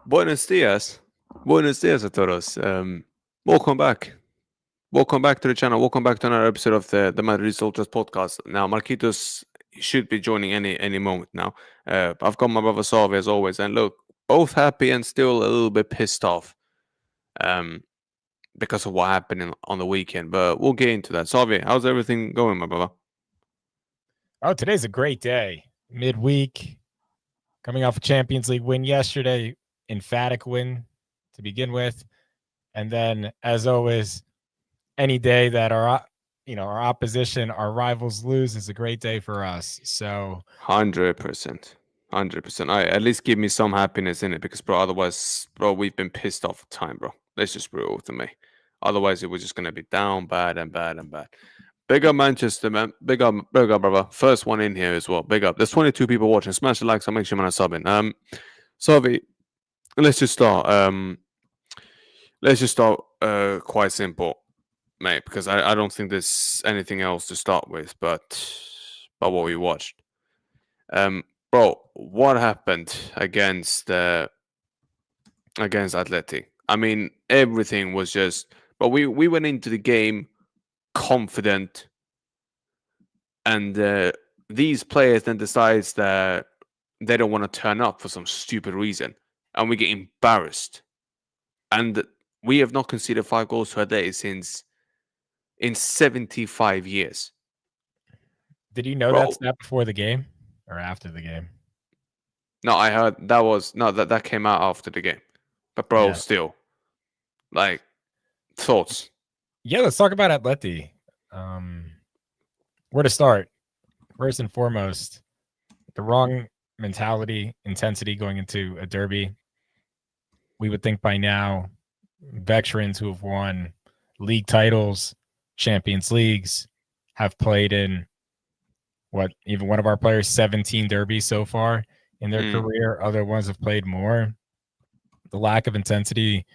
Buenos dias. Buenos dias a todos. Welcome back. Welcome back to the channel. Welcome back to another episode of the Madridista Ultras podcast. Now, Marquitoz should be joining any moment now. I've got my brother Savii as always, and look, both happy and still a little bit pissed off because of what happened on the weekend. But we'll get into that. Savii, how's everything going, my brother? Oh, today's a great day. Midweek, coming off a Champions League win yesterday, emphatic win to begin with, and then, as always, any day that our opposition, our rivals lose is a great day for us. So 100%. At least give me some happiness in it because, bro, otherwise, bro, we've been pissed off time, bro. Let's just be real with me. Otherwise, it was just going to be down bad and bad and bad. Big up Manchester, man. Big up, brother. First one in here as well. Big up. There's 22 people watching. Smash the like, so make sure man are subbing. Savii, let's just start. Quite simple, mate, because I don't think there's anything else to start with, but what we watched. Bro, what happened against Atleti? I mean, everything was just. But we went into the game confident, and these players then decides that they don't want to turn up for some stupid reason, and we get embarrassed. And we have not conceded 5 goals to a day in 75 years. Did you know that's not before the game or after the game? No, I heard that came out after the game. But bro, still, like, thoughts? Yeah, let's talk about Atleti. Where to start? First and foremost, the wrong mentality, intensity going into a derby. We would think by now, veterans who have won league titles, Champions Leagues, have played in even one of our players 17 derbies so far in their career. Other ones have played more. The lack of intensity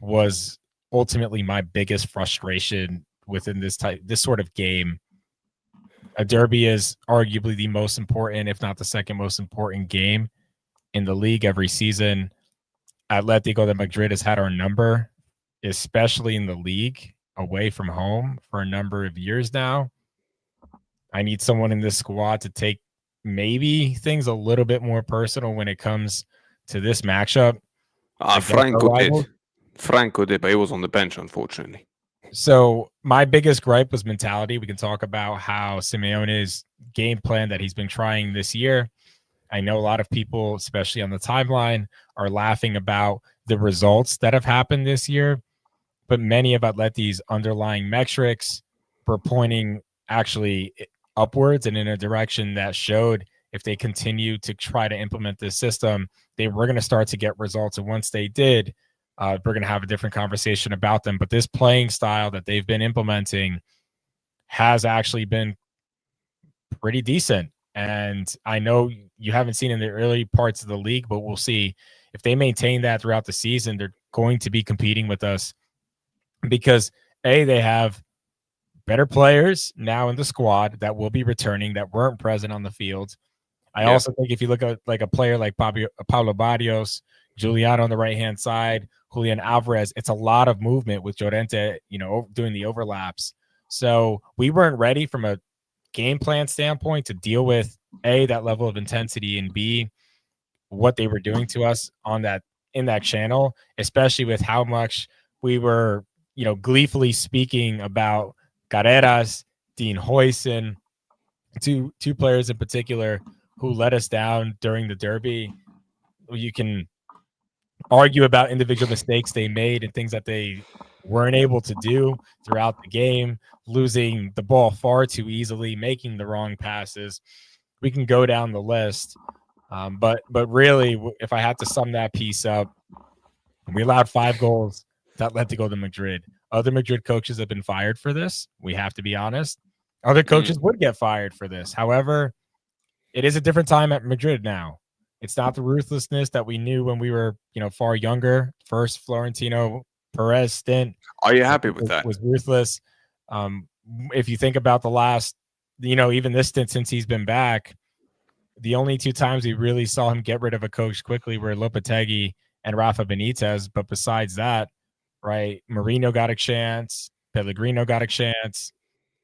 was ultimately my biggest frustration within this sort of game. A derby is arguably the most important, if not the second most important game in the league every season. Atletico de Madrid has had our number, especially in the league, away from home for a number of years now. I need someone in this squad to take maybe things a little bit more personal when it comes to this matchup. Franco did, but he was on the bench, unfortunately. So my biggest gripe was mentality. We can talk about how Simeone's game plan that he's been trying this year. I know a lot of people, especially on the timeline, are laughing about the results that have happened this year, but many of Atleti's underlying metrics were pointing actually upwards and in a direction that showed if they continue to try to implement this system, they were going to start to get results. And once they did, we're going to have a different conversation about them. But this playing style that they've been implementing has actually been pretty decent. And I know you haven't seen in the early parts of the league, but we'll see if they maintain that throughout the season. They're going to be competing with us because they have better players now in the squad that will be returning that weren't present on the field. I also think if you look at like a player like Pablo Barrios, Juliano on the right-hand side, Julian Alvarez, it's a lot of movement with Llorente, doing the overlaps. So we weren't ready from a game plan standpoint to deal with that level of intensity, and B, what they were doing to us in that channel, especially with how much we were, gleefully speaking about Carreras, Dean Huijsen, two players in particular who let us down during the derby. You can argue about individual mistakes they made and things that they weren't able to do throughout the game, losing the ball far too easily, making the wrong passes. We can go down the list. But really, if I had to sum that piece up, we allowed 5 goals that led to go to Madrid. Other Madrid coaches have been fired for this. We have to be honest. Other coaches would get fired for this. However, it is a different time at Madrid now. It's not the ruthlessness that we knew when we were, far younger. First Florentino Perez stint. Are you happy with that? Was ruthless. If you think about the last, even this stint since he's been back, the only 2 times we really saw him get rid of a coach quickly were Lopetegui and Rafa Benitez. But besides that, right, Mourinho got a chance, Pellegrino got a chance,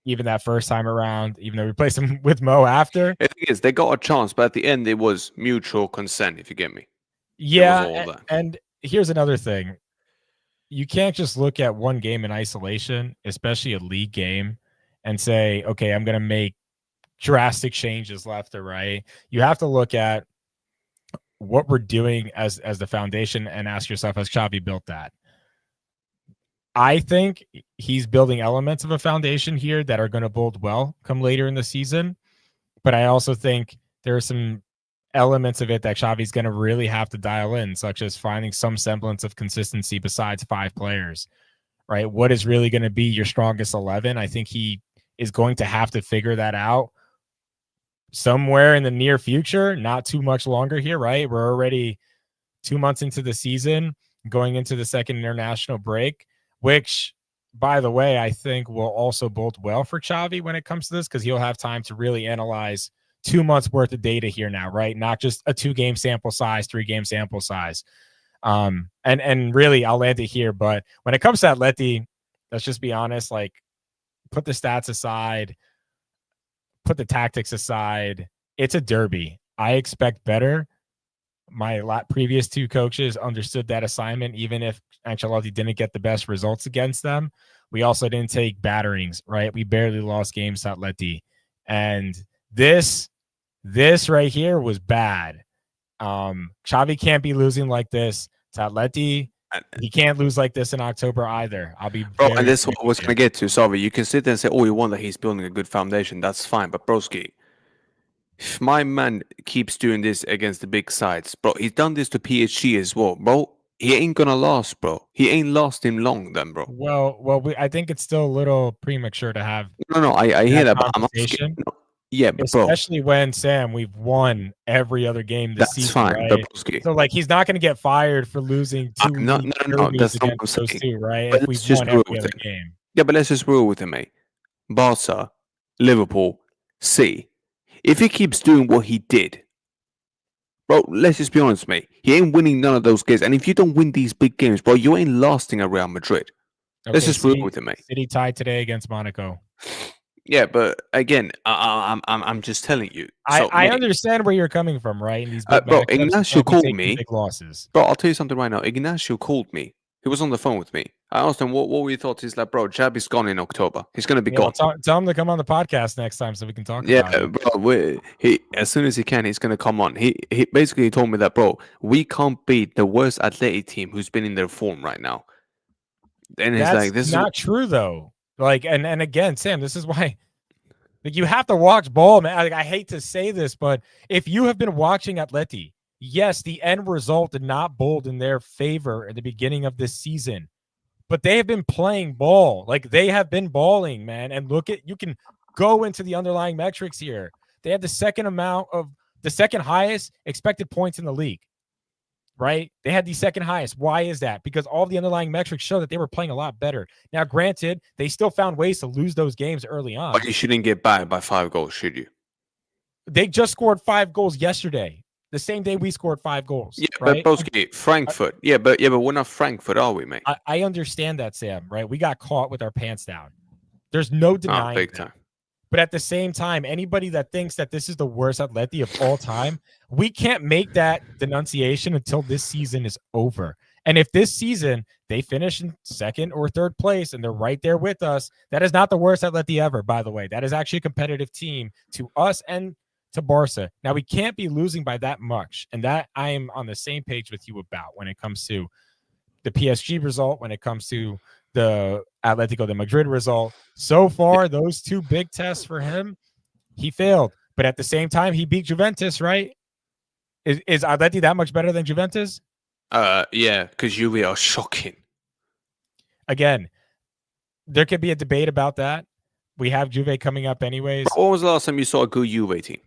even that first time around, even though we replaced him with Mo after. The thing is, they got a chance, but at the end, it was mutual consent, if you get me. It was Yeah, all that. and here's another thing. You can't just look at one game in isolation, especially a league game, and say, okay, I'm going to make drastic changes left or right. You have to look at what we're doing as the foundation and ask yourself, has Xavi built that? I think he's building elements of a foundation here that are going to bode well come later in the season. But I also think there are some elements of it that Xavi's going to really have to dial in, such as finding some semblance of consistency besides 5 players, right? What is really going to be your strongest 11? I think he is going to have to figure that out somewhere in the near future, not too much longer here, right? We're already 2 months into the season, going into the second international break, which, by the way, I think will also bode well for Xavi when it comes to this, because he'll have time to really analyze 2 months worth of data here now, right? Not just a 2-game sample size, 3-game sample size. And really, I'll land it here. But when it comes to Atleti, let's just be honest, like, put the stats aside, put the tactics aside. It's a derby. I expect better. My previous 2 coaches understood that assignment, even if Ancelotti didn't get the best results against them. We also didn't take batterings, right? We barely lost games to Atleti. And this right here was bad. Xavi can't be losing like this to Atleti. He can't lose like this in October either. I'll be and this is what I was going to get to. Sorry, you can sit there and say, oh, you want that he's building a good foundation. That's fine. But broski, if my man keeps doing this against the big sides, bro, he's done this to PSG as well, bro. He ain't gonna last, bro. He ain't lasting long, then, bro. Well, I think it's still a little premature to have. No, I hear that, but I'm asking. No, yeah, but especially when Sam, we've won every other game this season. That's fine, right? but broski. So like, he's not going to get fired for losing 2 no, that's not what I'm saying. 2, right? But if we've won every other game. Yeah, but let's just rule with him, mate. Barca, Liverpool, C. If he keeps doing what he did, bro, let's just be honest, mate. He ain't winning none of those games. And if you don't win these big games, bro, you ain't lasting at Real Madrid. Okay, let's just rule with him, mate. City tied today against Monaco. Yeah, but again, I'm just telling you. So, I understand where you're coming from, right? And these bro, Ignacio called me. Big losses. Bro, I'll tell you something right now. Ignacio called me. He was on the phone with me. I asked him what were your thoughts. He's like, bro, Xavi's gone in October. He's gonna be gone. Tell him to come on the podcast next time so we can talk. about it. Bro. He as soon as he can, he's gonna come on. He basically told me that, bro, we can't beat the worst athletic team who's been in their form right now. And he's like, this is not true though. Like, and again, Sam, this is why. Like, you have to watch ball, man. Like, I hate to say this, but if you have been watching Atleti, yes, the end result did not bode in their favor at the beginning of this season, but they have been playing ball. Like, they have been balling, man. And you can go into the underlying metrics here. They have the second highest expected points in the league, right? They had the second highest. Why is that? Because all the underlying metrics show that they were playing a lot better. Now, granted, they still found ways to lose those games early on. But you shouldn't get battered by 5 goals, should you? They just scored 5 goals yesterday, the same day we scored 5 goals. Yeah, right? but Broski, Frankfurt. But we're not Frankfurt, are we, mate? I understand that, Sam, right? We got caught with our pants down. There's no denying big that. time. But at the same time, anybody that thinks that this is the worst Atleti of all time, we can't make that denunciation until this season is over. And if this season they finish in 2nd or 3rd place and they're right there with us, that is not the worst Atleti ever, by the way. That is actually a competitive team to us and to Barca. Now, we can't be losing by that much. And that I am on the same page with you about when it comes to the PSG result, when it comes to the Atletico de Madrid result. So far, those 2 big tests for him, he failed. But at the same time, he beat Juventus, right? Is Atleti that much better than Juventus? Yeah, because Juve are shocking. Again, there could be a debate about that. We have Juve coming up anyways. When was the last time you saw a good Juve team?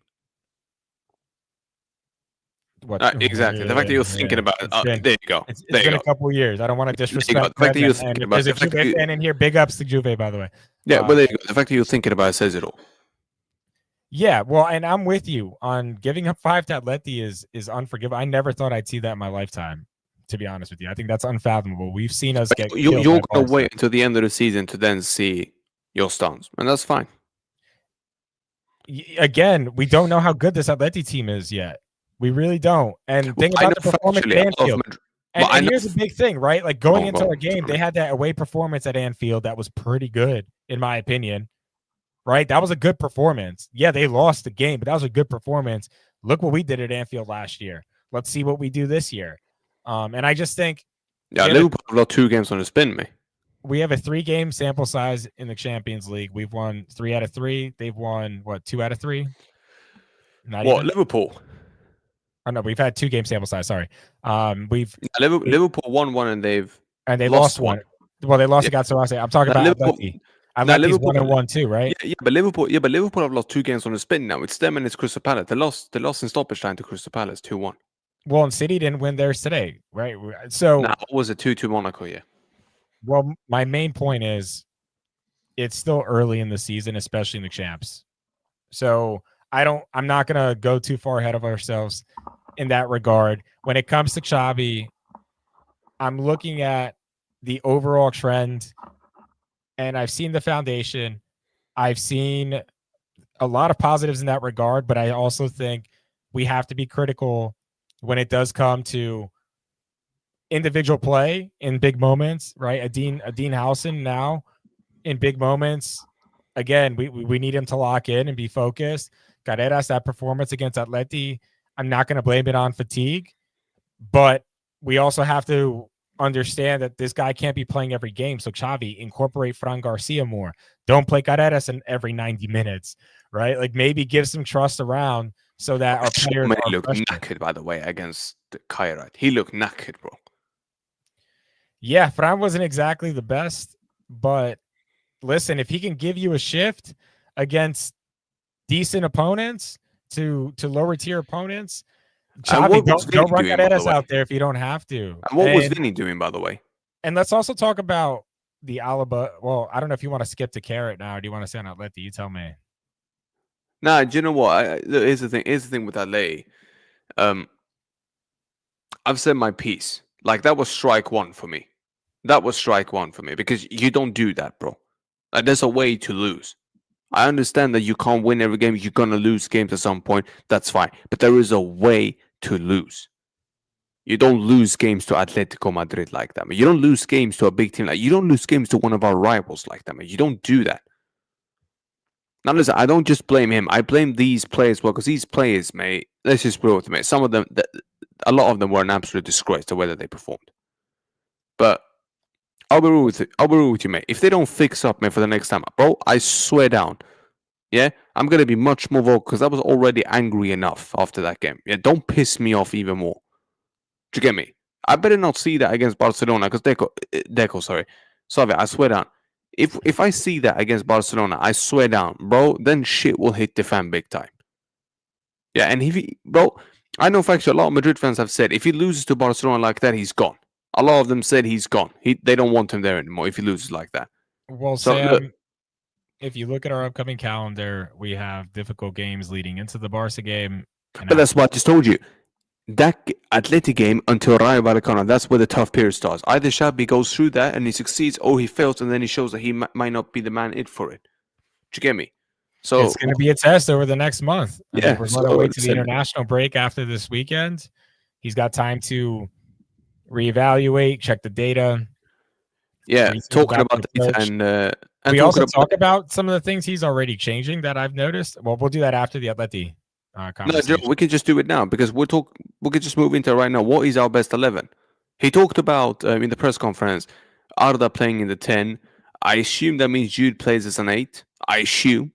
Exactly. The fact that you're thinking about it. There you go. It's been a couple of years. I don't want to disrespect. The fact that you're thinking about it. There's a Juve fan in here. Big ups to Juve, by the way. Yeah, but there you go. The fact that you're thinking about it says it all. Yeah, well, and I'm with you on giving up 5 to Atleti is unforgivable. I never thought I'd see that in my lifetime, To be honest with you, I think that's unfathomable. We've seen us get You're killed going by to Barca. wait until the end of the season to then see your stance, and that's fine. Again, we don't know how good this Atleti team is yet. We really don't. And think about the performance at Anfield. And here's a big thing, right? Like going into our game, they had that away performance at Anfield that was pretty good, in my opinion. Right? That was a good performance. Yeah, they lost the game, but that was a good performance. Look what we did at Anfield last year. Let's see what we do this year. And I just think Liverpool have got 2 games on the spin, mate. We have a 3-game sample size in the Champions League. We've won 3 out of 3. They've won, 2 out of 3? Not even? Liverpool? Oh, no, we've had 2-game sample size. Sorry. Liverpool won 1 and they lost 1. Well, they lost against Savii. I'm talking about Atleti. Atleti's 1-1 too, right? Yeah, but Liverpool have lost 2 games on the spin now. It's them and it's Crystal Palace. They lost in stoppage time to Crystal Palace 2-1. Well, and City didn't win theirs today, right? So was it 2-2 Monaco? Yeah. Well, my main point is it's still early in the season, especially in the champs. So I'm not going to go too far ahead of ourselves in that regard. When it comes to Xavi, I'm looking at the overall trend, and I've seen the foundation. I've seen a lot of positives in that regard, but I also think we have to be critical when it does come to individual play in big moments, right? A Dean Howson now in big moments. Again, we need him to lock in and be focused. Carreras, that performance against Atleti, I'm not going to blame it on fatigue, but we also have to understand that this guy can't be playing every game. So Xavi, incorporate Fran Garcia more. Don't play Carreras in every 90 minutes, right? Like maybe give some trust around so that our players look knackered, by the way, against Kairat. He looked knackered, bro. Yeah, Fran wasn't exactly the best, but listen, if he can give you a shift against decent opponents to lower tier opponents, Xavi, don't run Carreras out there if you don't have to. And what was Vinny doing, by the way? And let's also talk about the Alaba. Well, I don't know if you want to skip to Carrot now, or do you want to say on Atleti? You tell me. Nah, do you know what? Here's the thing with Atleti. I've said my piece. Like, that was strike 1 for me. That was strike 1 for me because you don't do that, bro. Like, there's a way to lose. I understand that you can't win every game. You're going to lose games at some point. That's fine. But there is a way to lose. You don't lose games to Atletico Madrid like that, man. You don't lose games to a big team. Like, you don't lose games to one of our rivals like that, man. You don't do that. Now, listen, I don't just blame him. I blame these players, well, because these players, mate, let's just be real with me. Some of them, a lot of them were an absolute disgrace the way that they performed. But I'll be real with you, mate. If they don't fix up, mate, for the next time, bro, I swear down. Yeah, I'm going to be much more vocal because I was already angry enough after that game. Yeah, don't piss me off even more. Do you get me? I better not see that against Barcelona because Savii, I swear down. If I see that against Barcelona, I swear down, bro, then shit will hit the fan big time. Yeah, and I know factually a lot of Madrid fans have said if he loses to Barcelona like that, he's gone. A lot of them said he's gone. They don't want him there anymore if he loses like that. Well, so, Sam, if you look at our upcoming calendar, we have difficult games leading into the Barca game. But that's what I just told you. That Atleti game until Rayo Vallecano, that's where the tough period starts. Either Xavi goes through that and he succeeds, or he fails and then he shows that he might not be the man for it. Do you get me? So it's going to be a test over the next month. Yeah, we're going to wait to the international break after this weekend. He's got time to reevaluate, check the data. Yeah, talking about data and we also talk about some of the things he's already changing that I've noticed. Well, we'll do that after the Atleti. No, Joe, we can just do it now because we can just move into it right now. What is our best 11? He talked about in the press conference, Arda playing in the 10. I assume that means Jude plays as an 8. I assume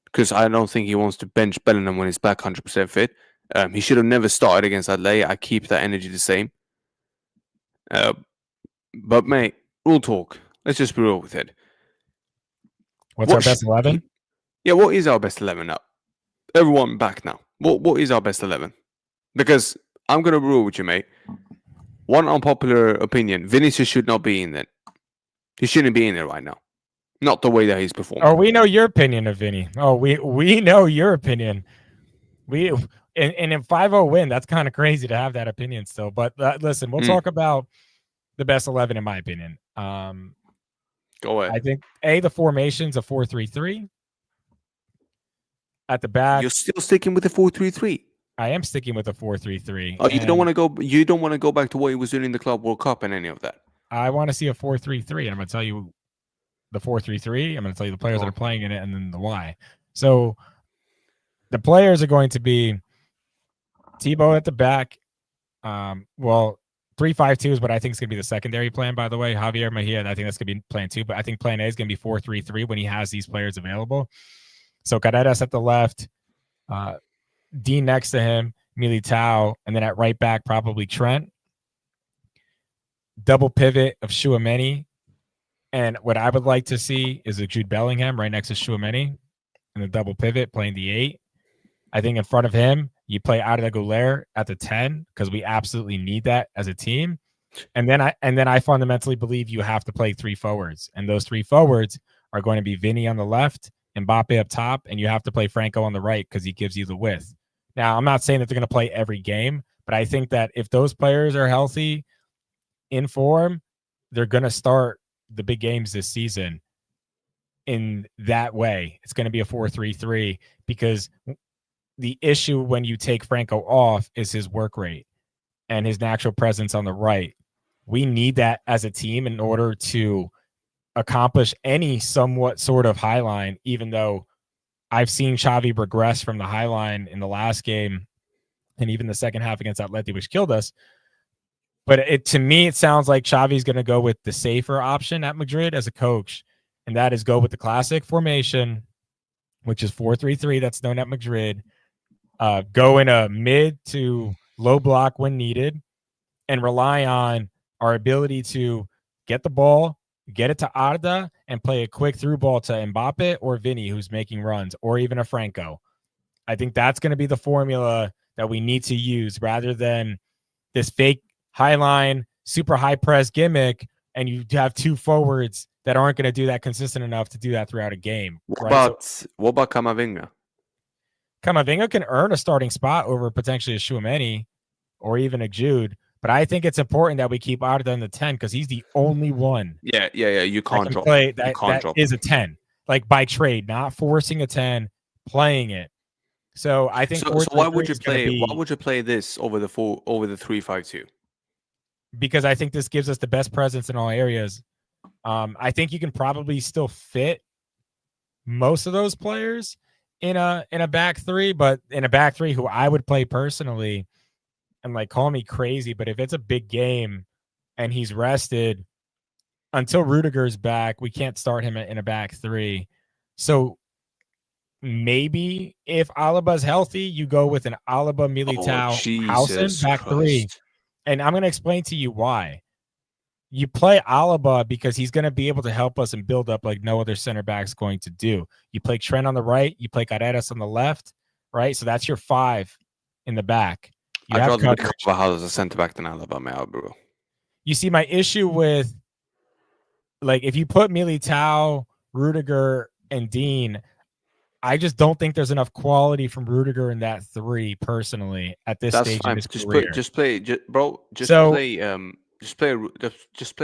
because I don't think he wants to bench Bellingham when he's back 100% fit. He should have never started against Atleti. I keep that energy the same. But mate, real talk. Let's just be real with it. What's our best 11? Yeah, what is our best 11 now? Everyone back now. What is our best 11? Because I'm going to rule with you, mate. One unpopular opinion. Vinicius should not be in there. He shouldn't be in there right now. Not the way that he's performing. Oh, we know your opinion of Vinny. Oh, we know your opinion. And in 5-0 win, that's kind of crazy to have that opinion still. But listen, we'll talk about the best 11 in my opinion. Go ahead. I think the formation's a 4-3-3 at the back. You're still sticking with the 4-3-3. I am sticking with a 4-3-3. Oh, you don't want to go. You don't want to go back to what he was doing in the Club World Cup and any of that. I want to see a 4-3-3, and I'm going to tell you the 4-3-3. I'm going to tell you the players that are playing in it, and then the why. So the players are going to be Tebow at the back. 3-5-2 is what I think is going to be the secondary plan, by the way. Javier Mejia, I think that's going to be plan 2, but I think plan A is going to be 4-3-3 when he has these players available. So Carreras at the left, Dean next to him, Militao, and then at right back, probably Trent. Double pivot of Tchouaméni. And what I would like to see is a Jude Bellingham right next to Tchouaméni and the double pivot playing the 8. I think in front of him, you play Arda Güler at the 10 because we absolutely need that as a team. And then I fundamentally believe you have to play 3 forwards. And those 3 forwards are going to be Vinny on the left, Mbappe up top, and you have to play Franco on the right because he gives you the width. Now, I'm not saying that they're going to play every game, but I think that if those players are healthy, in form, they're going to start the big games this season in that way. It's going to be a 4-3-3 because the issue when you take Franco off is his work rate and his natural presence on the right. We need that as a team in order to accomplish any somewhat sort of high line, even though I've seen Xavi regress from the high line in the last game and even the second half against Atleti, which killed us. But to me, it sounds like Xavi's going to go with the safer option at Madrid as a coach, and that is go with the classic formation, which is 4-3-3 that's known at Madrid. Go in a mid to low block when needed, and rely on our ability to get the ball, get it to Arda, and play a quick through ball to Mbappe or Vinny, who's making runs, or even a Franco. I think that's going to be the formula that we need to use rather than this fake high line, super high press gimmick, and you have 2 forwards that aren't going to do that consistent enough to do that throughout a game. What about Camavinga? Camavinga can earn a starting spot over potentially a Tchouaméni or even a Jude, but I think it's important that we keep Arda in the 10 because he's the only one. Yeah. You can't drop. That is a 10, like by trade, not forcing a 10, playing it. So I think. So why would you play? Why would you play this over the 3-5-2? Because I think this gives us the best presence in all areas. I think you can probably still fit most of those players in a back 3, but in a back 3 who I would play personally, and like call me crazy, but if it's a big game and he's rested until Rudiger's back, we can't start him in a back 3. So maybe if Alaba's healthy, you go with an Alaba, Militao, Hausen back 3. And I'm going to explain to you why. You play Alaba because he's going to be able to help us and build up like no other center back is going to do. You play Trent on the right. You play Carreras on the left, right? So that's your 5 in the back. I'd rather put Carvajal as a center back than Alaba, bro. You see, my issue with, like, if you put Militao, Rudiger, and Dean, I just don't think there's enough quality from Rudiger in that 3 personally at this stage in his career. Just play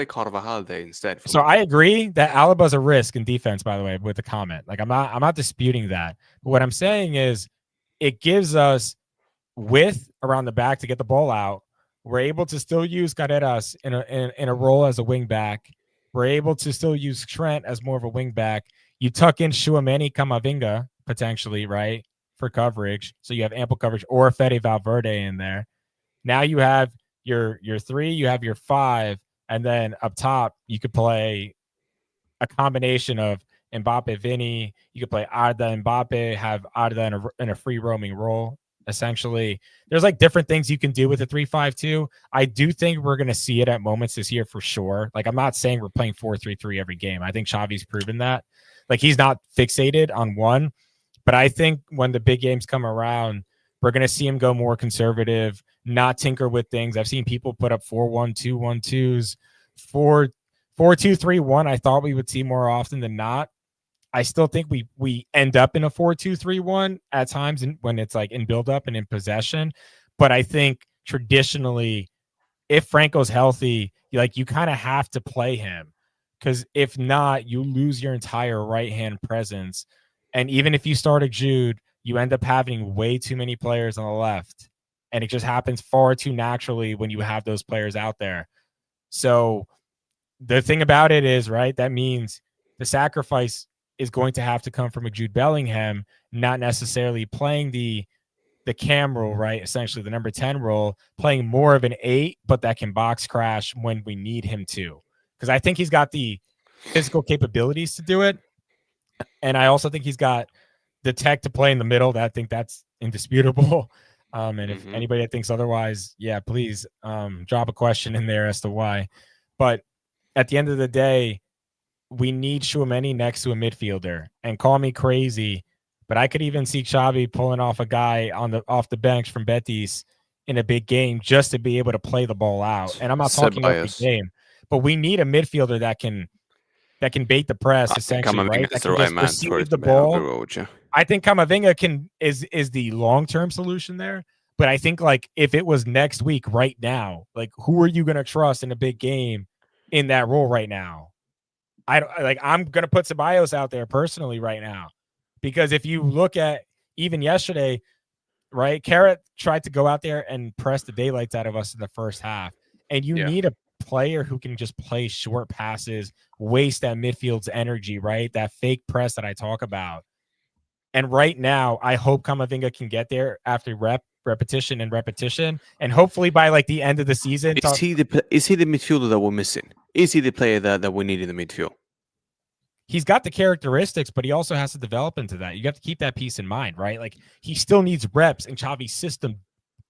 Carvajal there instead. So I agree that Alaba's a risk in defense, by the way, with the comment. Like I'm not disputing that. But what I'm saying is it gives us width around the back to get the ball out. We're able to still use Carreras in a role as a wing back. We're able to still use Trent as more of a wing back. You tuck in Tchouaméni, Camavinga potentially, right, for coverage. So you have ample coverage, or Fede Valverde in there. Now you have your 3, you have your 5, and then up top you could play a combination of Mbappe, Vinny. You could play Arda, Mbappe, have Arda in a free roaming role. Essentially, there's like different things you can do with a 3-5-2. I do think we're going to see it at moments this year for sure. Like I'm not saying we're playing 4-3-3 every game. I think Xavi's proven that. Like he's not fixated on one, but I think when the big games come around, we're going to see him go more conservative, not tinker with things. I've seen people put up 4-1-2, 1-2s, 4-2-3-1. I thought we would see more often than not. I still think we end up in a 4-2-3-1 at times when it's like in build up and in possession. But I think traditionally, if Franco's healthy, you kind of have to play him, because if not, you lose your entire right hand presence. And even if you start a Jude, you end up having way too many players on the left, and it just happens far too naturally when you have those players out there. So the thing about it is, right, that means the sacrifice is going to have to come from a Jude Bellingham, not necessarily playing the cam role, right? Essentially the number 10 role, playing more of an 8, but that can box crash when we need him to. Because I think he's got the physical capabilities to do it. And I also think he's got the tech to play in the middle. I think that's indisputable. And if anybody thinks otherwise, yeah, please drop a question in there as to why. But at the end of the day, we need Tchouaméni next to a midfielder. And call me crazy, but I could even see Xavi pulling off a guy off the bench from Betis in a big game just to be able to play the ball out. And I'm not talking about the game, but we need a midfielder that can bait the press, essentially, right? That can just receive the ball. I think Camavinga is the long-term solution there. But I think, like, if it was next week right now, like, who are you going to trust in a big game in that role right now? I'm going to put Ceballos out there personally right now, because if you look at even yesterday, right, Carrot tried to go out there and press the daylights out of us in the first half, and you need a player who can just play short passes, waste that midfield's energy, right? That fake press that I talk about. And right now, I hope Camavinga can get there after repetition, and hopefully by like the end of the season. Is he the midfielder that we're missing? Is he the player that we need in the midfield? He's got the characteristics, but he also has to develop into that. You have to keep that piece in mind, right? Like, he still needs reps in Xavi's system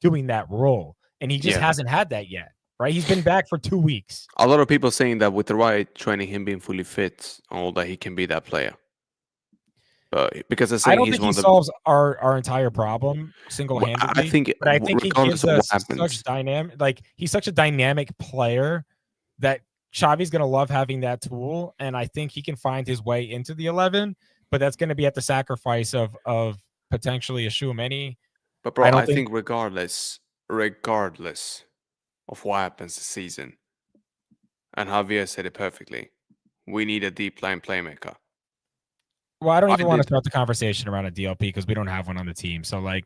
doing that role, and he just hasn't had that yet, right? He's been back for 2 weeks. A lot of people saying that with the right training, him being fully fit, all that, he can be that player. Because I don't think he solves our entire problem single-handedly. But I think he gives us such dynamic. Like, he's such a dynamic player that Xavi's going to love having that tool, and I think he can find his way into the 11. But that's going to be at the sacrifice of potentially a Tchouaméni. But bro, I think regardless of what happens this season, and Javier said it perfectly, we need a deep line playmaker. Well, I don't even want to start the conversation around a DLP because we don't have one on the team. So, like,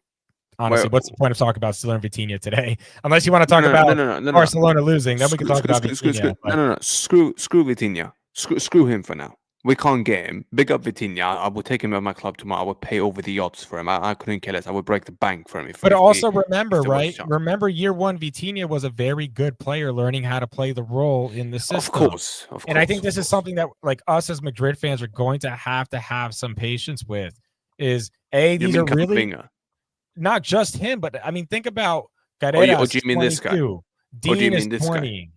honestly, what's the point of talking about Stiller and Vitinha today? Unless you want to talk about Barcelona losing, then we can talk about Vitinha. No. Screw Vitinha. Screw him for now. We can't get him. Big up Vitinha. I would take him at my club tomorrow. I would pay over the odds for him. I couldn't care less. I would break the bank for him. But also remember, right? Remember, year one, Vitinha was a very good player learning how to play the role in the system. Of course. And I think this is something that, like, us as Madrid fans are going to have some patience with. These are really not just him, but I mean, think about Carreras, do you mean this guy? Dean is 20.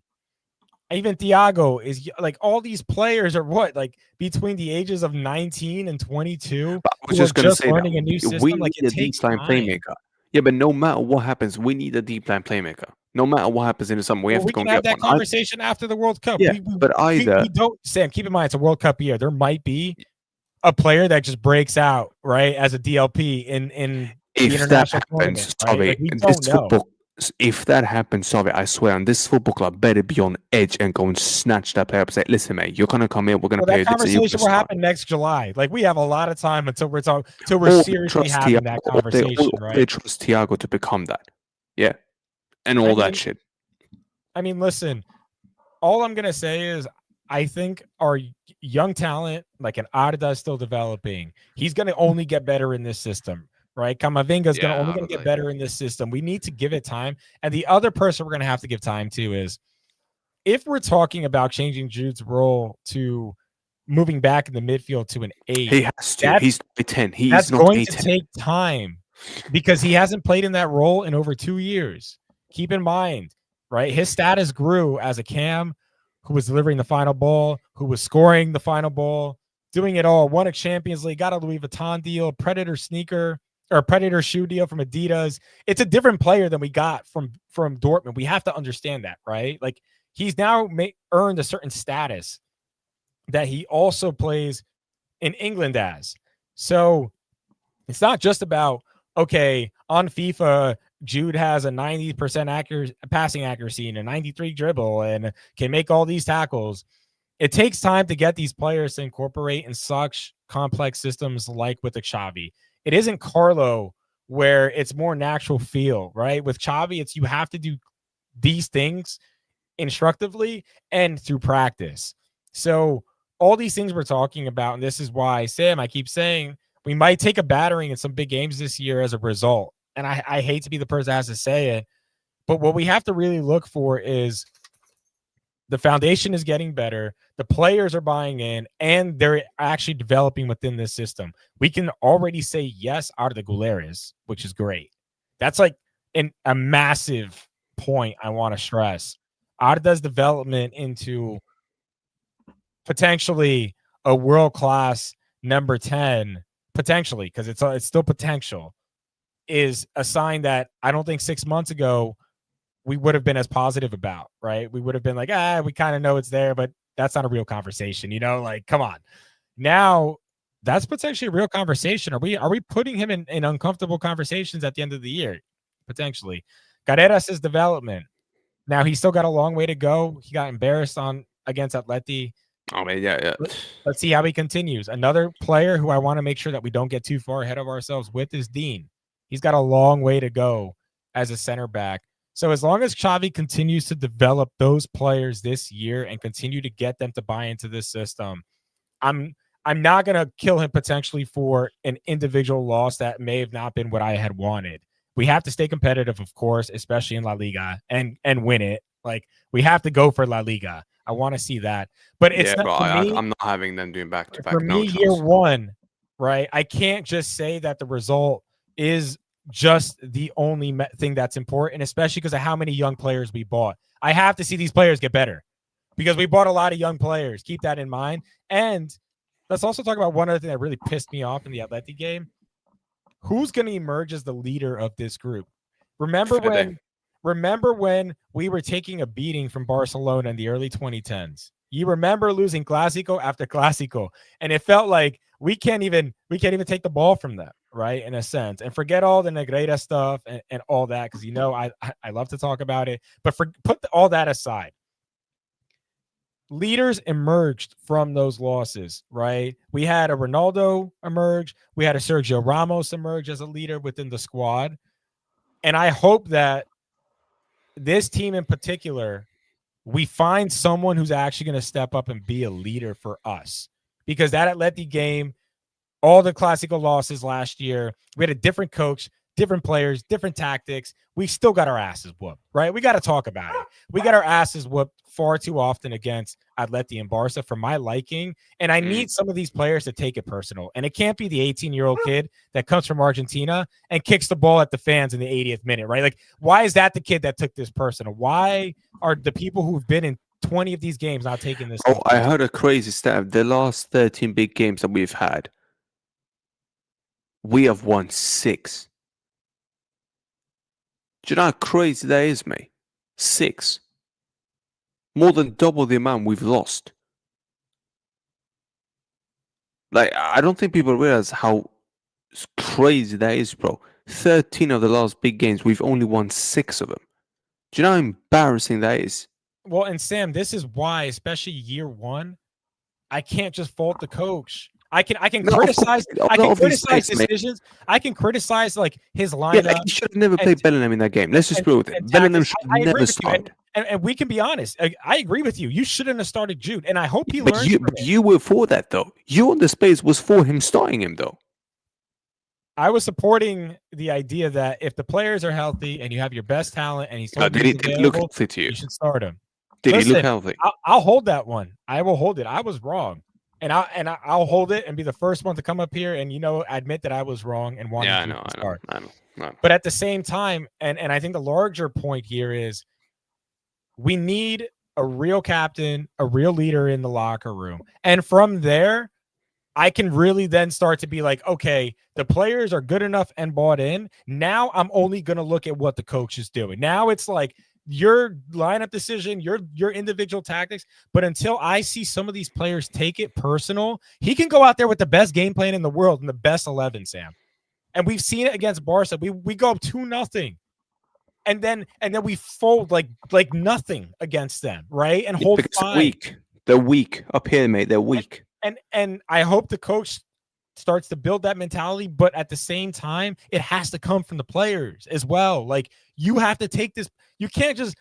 Even Thiago is like, all these players are between the ages of 19 and 22. But I was just going to say learning a new system. We need a deep line playmaker. Yeah, but no matter what happens, we need a deep line playmaker. No matter what happens in the summer, we have to go and get that conversation after the World Cup. Yeah, but either we don't, Sam, keep in mind it's a World Cup year. There might be a player that just breaks out, right, as a DLP in the international tournament. Right? We don't know. If that happens, sorry, I swear, and this football club better be on edge and go and snatch that player up and say, listen, mate, you're going to come here, we're going to pay you. That conversation will happen next July. Like, we have a lot of time until we're seriously having that conversation, right? They trust Thiago to become that. Yeah. And all that shit. I mean, listen, all I'm going to say is I think our young talent, like an Arda, is still developing. He's going to only get better in this system. Right, Camavinga is only going to get better in this system. We need to give it time. And the other person we're going to have to give time to is, if we're talking about changing Jude's role to moving back in the midfield to an 8, he has to. He's a 10. That's going to take time because he hasn't played in that role in over 2 years. Keep in mind, right? His status grew as a cam who was delivering the final ball, who was scoring the final ball, doing it all. Won a Champions League, got a Louis Vuitton deal, Predator sneaker, or Predator shoe deal from Adidas. It's a different player than we got from Dortmund. We have to understand that, right? Like, he's now earned a certain status that he also plays in England as. So it's not just about, okay, on FIFA, Jude has a 90% passing accuracy and a 93 dribble and can make all these tackles. It takes time to get these players to incorporate in such complex systems like with the Xavi. It isn't Carlo where it's more natural feel, right? With Xavi, it's you have to do these things instructively and through practice. So all these things we're talking about, and this is why, Sam, I keep saying we might take a battering in some big games this year as a result. And I hate to be the person that has to say it, but what we have to really look for is the foundation is getting better, the players are buying in, and they're actually developing within this system. We can already say yes out of the Gulares, which is great. That's like a massive point I want to stress. Arda's development into potentially a world-class number 10, potentially, because it's still potential, is a sign that I don't think 6 months ago we would have been as positive about, right? We would have been like, we kind of know it's there, but that's not a real conversation, like, come on. Now that's potentially a real conversation. Are we putting him in uncomfortable conversations at the end of the year? Potentially. Carreras' development. Now he's still got a long way to go. He got embarrassed against Atleti. I mean, yeah. Let's see how he continues. Another player who I want to make sure that we don't get too far ahead of ourselves with is Dean. He's got a long way to go as a center back. So as long as Xavi continues to develop those players this year and continue to get them to buy into this system, I'm not going to kill him potentially for an individual loss that may have not been what I had wanted. We have to stay competitive, of course, especially in La Liga, and win it. Like, we have to go for La Liga. I want to see that. But it's not, bro, me, I'm not having them doing back-to-back. For me, year one, right? I can't just say that the result is just the only thing that's important, especially because of how many young players we bought. I have to see these players get better because we bought a lot of young players. Keep that in mind. And let's also talk about one other thing that really pissed me off in the Atleti game. Who's going to emerge as the leader of this group? Remember when we were taking a beating from Barcelona in the early 2010s? You remember losing Clásico after Clásico, and it felt like we can't even take the ball from them, right? In a sense, and forget all the Negreira stuff and all that, because I love to talk about it. But put all that aside. Leaders emerged from those losses, right? We had a Ronaldo emerge. We had a Sergio Ramos emerge as a leader within the squad. And I hope that this team in particular, we find someone who's actually going to step up and be a leader for us. Because that Atleti game, all the Clásico losses last year, we had a different coach, different players, different tactics. We still got our asses whooped, right? We got to talk about it. We got our asses whooped far too often against Atleti and Barca for my liking. And I need some of these players to take it personal. And it can't be the 18-year-old kid that comes from Argentina and kicks the ball at the fans in the 80th minute, right? Like, why is that the kid that took this personal? Why are the people who've been in 20 of these games not taking this? Oh, I heard a crazy stat. The last 13 big games that we've had, we have won 6. Do you know how crazy that is, mate? 6. More than double the amount we've lost. Like, I don't think people realize how crazy that is, bro. 13 of the last big games, we've only won 6 of them. Do you know how embarrassing that is? Well, and Sam, this is why, especially year one, I can't just fault the coach. I can criticize decisions. I can criticize like his lineup. Yeah, he should have never played Bellingham in that game. Let's just be real with it. Bellingham should never start. And we can be honest. I agree with you. You shouldn't have started Jude, and I hope he learns. But you were for that, though. You on the space was for him starting him, though. I was supporting the idea that if the players are healthy and you have your best talent and he's did he look healthy to you? You should start him. Did he look healthy? I'll hold that one. I will hold it. I was wrong. And I'll hold it and be the first one to come up here and admit that I was wrong and want to start. I know. But at the same time, and I think the larger point here is we need a real captain, a real leader in the locker room. And from there, I can really then start to be like, okay, the players are good enough and bought in. Now I'm only going to look at what the coach is doing. Now it's like your lineup decision, your individual tactics. But until I see some of these players take it personal, he can go out there with the best game plan in the world and the best 11, Sam. And we've seen it against Barca. We go up 2-0. And then we fold like nothing against them, right? And hold because fine. They're weak up here, mate. They're weak. And I hope the coach starts to build that mentality, but at the same time, it has to come from the players as well. Like, you have to take this. You can't just,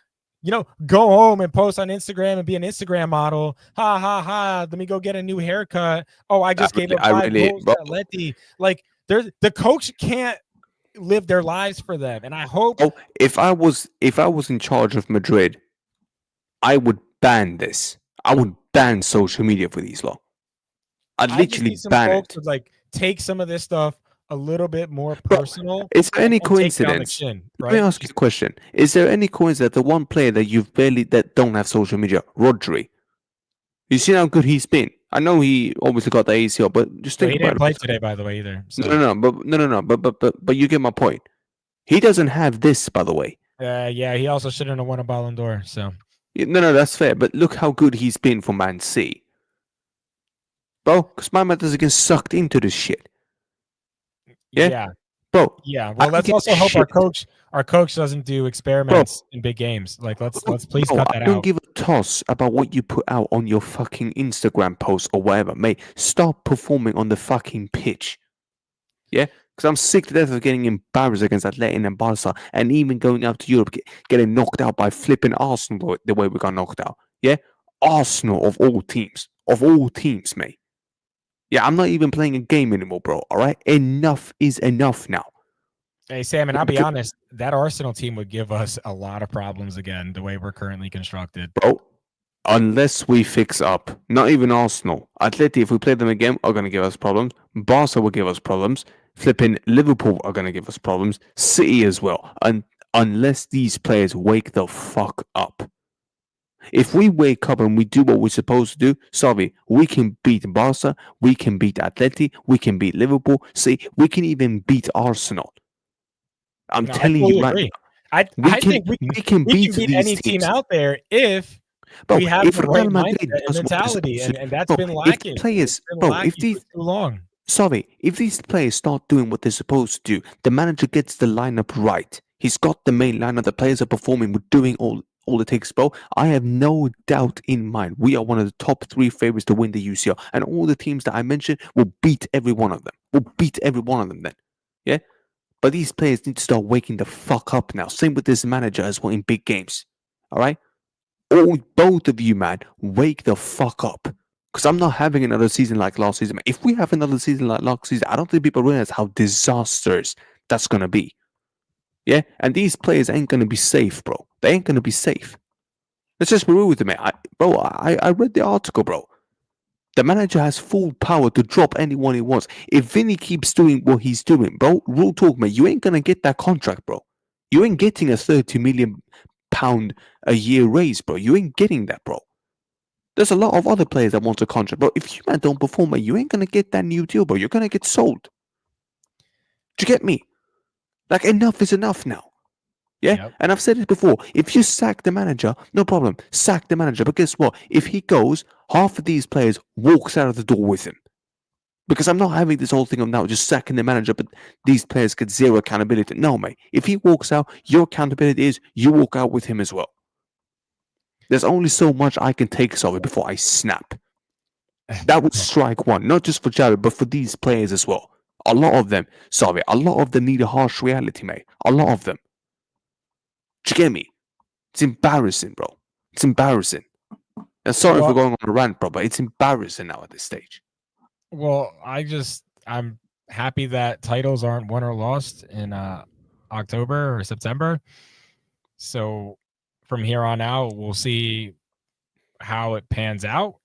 go home and post on Instagram and be an Instagram model. Ha ha ha. Let me go get a new haircut. Oh, I just gave up 5 goals to Atleti. Like, the coach can't live their lives for them. And I hope. Oh, if I was in charge of Madrid, I would ban this. I would ban social media for these lot. I'd literally ban it. Would, like, take some of this stuff a little bit more personal. Bro, is there any coincidence? Chin, right? Let me ask you a question. Is there any coincidence that the one player that don't have social media, Rodri? You see how good he's been? I know he obviously got the ACL, but just think he about didn't play today, by the way, either. So. No, but you get my point. He doesn't have this, by the way. Yeah, he also shouldn't have won a Ballon d'Or. So no, that's fair. But look how good he's been for Man City, bro. Because my man doesn't get sucked into this shit. Yeah, bro. Yeah. Well, let's also hope our coach doesn't do experiments in big games. Like, let's please cut that out. I don't give a toss about what you put out on your fucking Instagram post or whatever, mate. Stop performing on the fucking pitch. Yeah, because I'm sick to death of getting embarrassed against Atleti and Barca, and even going out to Europe, getting knocked out by flipping Arsenal the way we got knocked out. Yeah, Arsenal of all teams, mate. Yeah, I'm not even playing a game anymore, bro. All right, enough is enough now. Hey, Sam, and I'll be honest, that Arsenal team would give us a lot of problems again, the way we're currently constructed, bro. Unless we fix up, not even Arsenal. Atleti, if we play them again, are going to give us problems. Barca will give us problems. Flipping Liverpool are going to give us problems. City as well. And unless these players wake the fuck up. If we wake up and we do what we're supposed to do, Savii, we can beat Barca, we can beat Atleti, we can beat Liverpool. See, we can even beat Arsenal. I'm telling you, right? I think we can beat any team out there if we have the right mindset and mentality, and that's been lacking. If players, if these too long. Sorry, if these players start doing what they're supposed to do, the manager gets the lineup right. He's got the main lineup. The players are performing. We're doing all it takes, bro. I have no doubt in mind. We are one of the top 3 favorites to win the UCL, and all the teams that I mentioned will beat every one of them. We'll beat every one of them then. Yeah. But these players need to start waking the fuck up now. Same with this manager as well in big games. All right? Both of you, man, wake the fuck up. Because I'm not having another season like last season. If we have another season like last season, I don't think people realize how disastrous that's going to be. Yeah? And these players ain't going to be safe, bro. They ain't going to be safe. Let's just be real with them, mate. I read the article, bro. The manager has full power to drop anyone he wants. If Vinny keeps doing what he's doing, bro, real talk, mate, you ain't going to get that contract, bro. You ain't getting a £30 million a year raise, bro. You ain't getting that, bro. There's a lot of other players that want a contract, bro. If you, man, don't perform, mate, you ain't going to get that new deal, bro. You're going to get sold. Do you get me? Like, enough is enough now. Yeah? Yep. And I've said it before. If you sack the manager, no problem. Sack the manager. But guess what? If he goes, half of these players walks out of the door with him. Because I'm not having this whole thing of now just sacking the manager, but these players get zero accountability. No, mate. If he walks out, your accountability is you walk out with him as well. There's only so much I can take, Savii, before I snap. That would strike one. Not just for Jared, but for these players as well. A lot of them, Savii, a lot of them need a harsh reality, mate. A lot of them. Do you get me? It's embarrassing, bro. It's embarrassing. And sorry for going on a rant, bro, but it's embarrassing now at this stage. Well, I'm happy that titles aren't won or lost in October or September. So from here on out, we'll see how it pans out.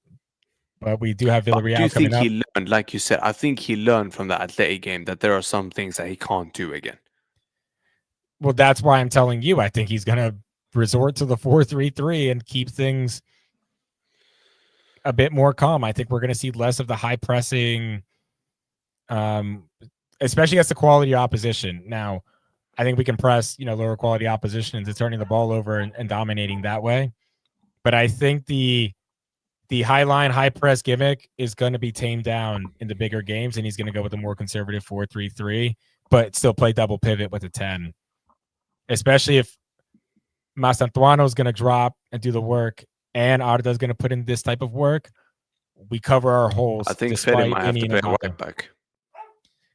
But we do have Villarreal coming up. Do you think he learned, like you said, I think he learned from the Atleti game that there are some things that he can't do again. Well, that's why I'm telling you, I think he's going to resort to the 4-3-3 and keep things a bit more calm. I think we're going to see less of the high pressing, especially against the quality opposition. Now, I think we can press, lower quality opposition into turning the ball over and dominating that way. But I think the high line, high press gimmick is going to be tamed down in the bigger games, and he's going to go with a more conservative 4-3-3, but still play double pivot with a 10. Especially if Mastantuano is going to drop and do the work, and Arda is going to put in this type of work. We cover our holes. I think Fede might have to play right back.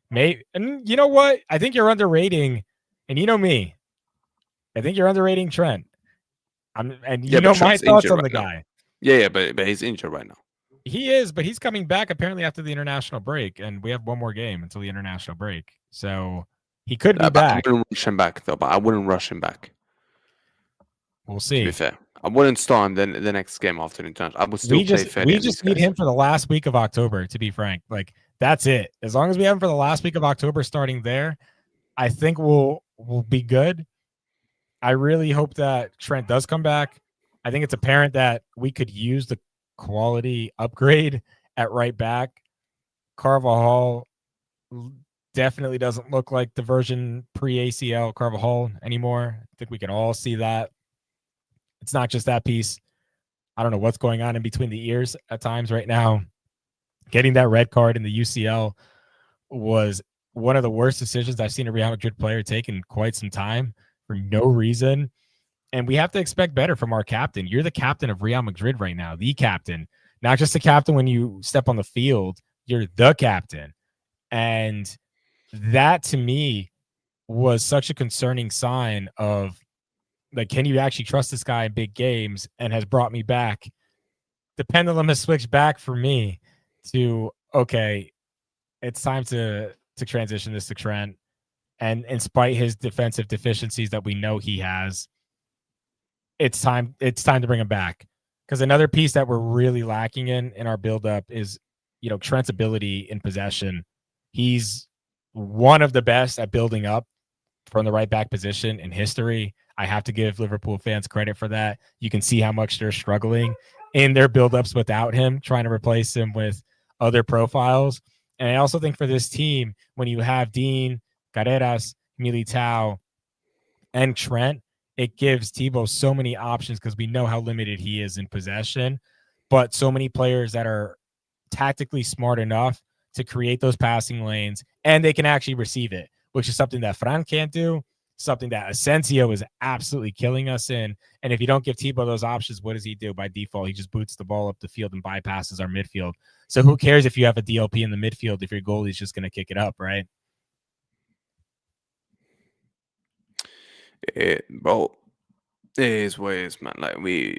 Maybe, and you know what? I think you're underrating, and you know me. I think you're underrating Trent. You know my thoughts on the guy. Yeah, but he's injured right now. He is, but he's coming back apparently after the international break, and we have one more game until the international break. So he could be back. I wouldn't rush him back, though, but I wouldn't rush him back. We'll see. To be fair. I wouldn't start him the next game after the international. I would still play Fede. We just need him for the last week of October, to be frank. Like, that's it. As long as we have him for the last week of October starting there, I think we'll be good. I really hope that Trent does come back. I think it's apparent that we could use the quality upgrade at right back. Carvajal definitely doesn't look like the version pre-ACL Carvajal anymore. I think we can all see that. It's not just that piece. I don't know what's going on in between the ears at times right now. Getting that red card in the UCL was one of the worst decisions I've seen a Real Madrid player take in quite some time for no reason. And we have to expect better from our captain. You're the captain of Real Madrid right now, the captain, not just the captain when you step on the field. You're the captain. And that to me was such a concerning sign of, like, can you actually trust this guy in big games? And has brought me back. The pendulum has switched back for me to, okay, it's time to transition this to Trent. And in spite his defensive deficiencies that we know he has, it's time to bring him back. Because another piece that we're really lacking in our buildup is, Trent's ability in possession. He's one of the best at building up from the right back position in history. I have to give Liverpool fans credit for that. You can see how much they're struggling in their buildups without him, trying to replace him with other profiles. And I also think for this team, when you have Dean, Carreras, Militao, and Trent, it gives Thibaut so many options because we know how limited he is in possession, but so many players that are tactically smart enough to create those passing lanes, and they can actually receive it, which is something that Fran can't do, something that Asensio is absolutely killing us in. And if you don't give Thibaut those options, what does he do? By default, he just boots the ball up the field and bypasses our midfield. So who cares if you have a DLP in the midfield if your goalie's just going to kick it up, right? Bro, it is what it is, man. Like, we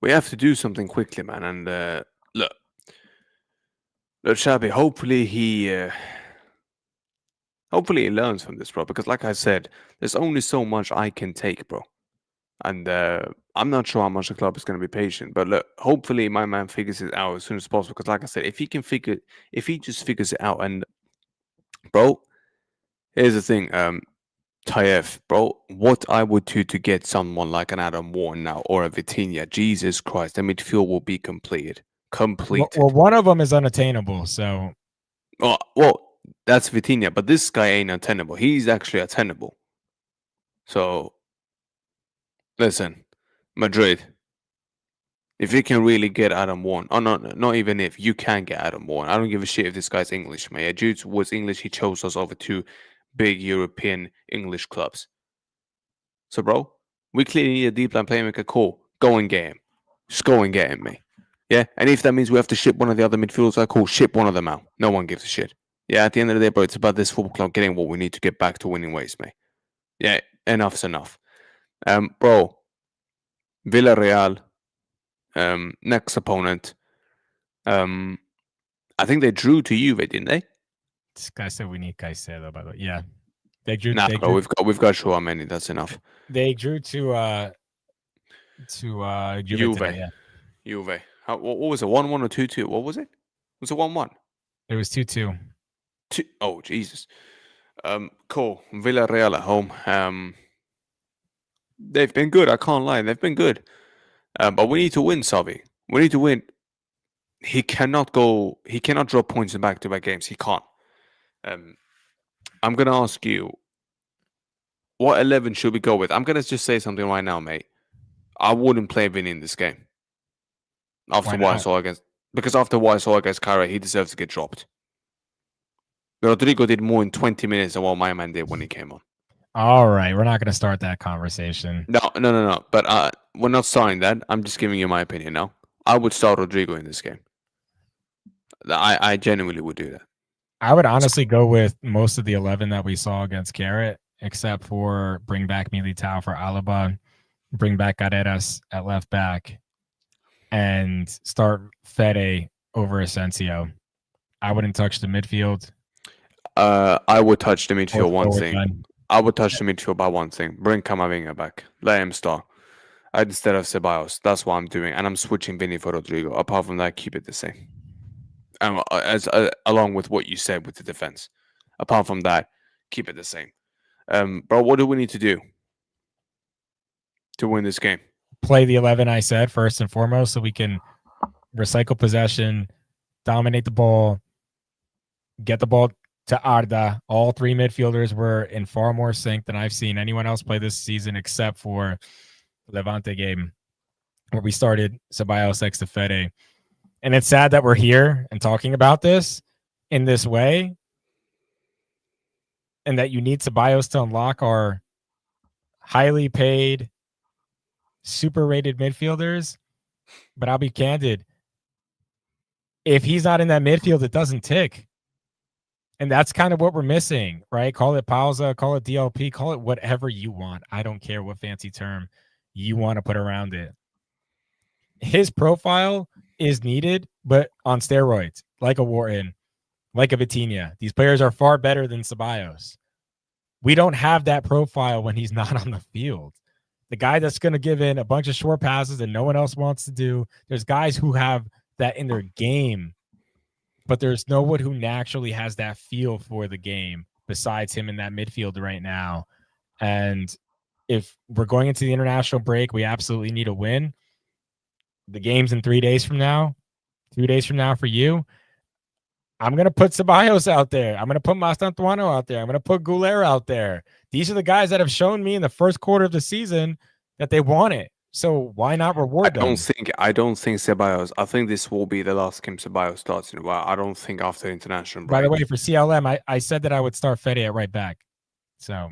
have to do something quickly, man. And look, Xabi, hopefully he learns from this, bro. Because like I said, there's only so much I can take, bro. And I'm not sure how much the club is going to be patient. But look, hopefully my man figures it out as soon as possible. Because like I said, if he just figures it out, and bro, here's the thing, Tayev, bro, what I would do to get someone like an Adam Warren now or a Vitinha, Jesus Christ, the midfield will be completed. Well, one of them is unattainable, so. Well, that's Vitinha, but this guy ain't attainable. He's actually attainable. So, listen, Madrid, if you can really get Adam Warren, not even if, you can get Adam Warren. I don't give a shit if this guy's English, man. Due to was English, he chose us over two big European English clubs. So, bro, we clearly need a deep line playmaker. Cool. Go and get him. Just go and get him, mate. Yeah? And if that means we have to ship one of the other midfielders, cool. Ship one of them out. No one gives a shit. Yeah, at the end of the day, bro, it's about this football club getting what we need to get back to winning ways, mate. Yeah, enough's enough. Bro, Villarreal, next opponent. I think they drew to Juve, didn't they? This guy said we need Caicedo, by the way. Yeah. They drew. Bro, we've got Chouameni. That's enough. They drew to Juve. Today, yeah. Juve. What was it? 1-1 or 2-2? What was it? Was it 1-1? It was 2-2. Oh, Jesus. Cool. Villarreal at home. They've been good. I can't lie. They've been good. But we need to win, Savii. We need to win. He cannot drop points in back-to-back games. He can't. I'm going to ask you, what 11 should we go with? I'm gonna just say something right now, mate. I wouldn't play Vinny in this game. After Why what I not? saw against, because after what I saw against Kara, he deserves to get dropped. Rodrigo did more in 20 minutes than what my man did when he came on. All right, we're not going to start that conversation. No. But we're not starting that. I'm just giving you my opinion now. I would start Rodrigo in this game. I genuinely would do that. I would honestly go with most of the 11 that we saw against Carrot, except for bring back Militao for Alaba, bring back Carreras at left back, and start Fede over Asensio. I wouldn't touch the midfield. I would touch the midfield one thing. Done. I would touch the midfield by one thing. Bring Camavinga back. Let him start. Instead of Ceballos. That's what I'm doing. And I'm switching Vinny for Rodrigo. Apart from that, keep it the same. Along with what you said with the defense. Apart from that, keep it the same. Bro, what do we need to do to win this game? Play the 11 I said first and foremost, so we can recycle possession, dominate the ball, get the ball to Arda. All three midfielders were in far more sync than I've seen anyone else play this season, except for the Levante game where we started Ceballos next to Fede. And it's sad that we're here and talking about this in this way, and that you need Ceballos to unlock our highly paid, super rated midfielders. But I'll be candid. If he's not in that midfield, it doesn't tick. And that's kind of what we're missing, right? Call it pausa, call it DLP, call it whatever you want. I don't care what fancy term you want to put around it. His profile is needed, but on steroids, like a Wharton, like a Vitinha. These players are far better than Ceballos. We don't have that profile when he's not on the field. The guy that's going to give in a bunch of short passes that no one else wants to do. There's guys who have that in their game, but there's no one who naturally has that feel for the game besides him in that midfield right now. And if we're going into the international break, we absolutely need a win. The game's in 3 days from now, 2 days from now for you. I'm going to put Ceballos out there. I'm going to put Mastantuano out there. I'm going to put Goulet out there. These are the guys that have shown me in the first quarter of the season that they want it. So why not reward them? I don't think Ceballos. I think this will be the last game Ceballos starts in a while. I don't think after international break. By the way, for CLM, I said that I would start Fede at right back. So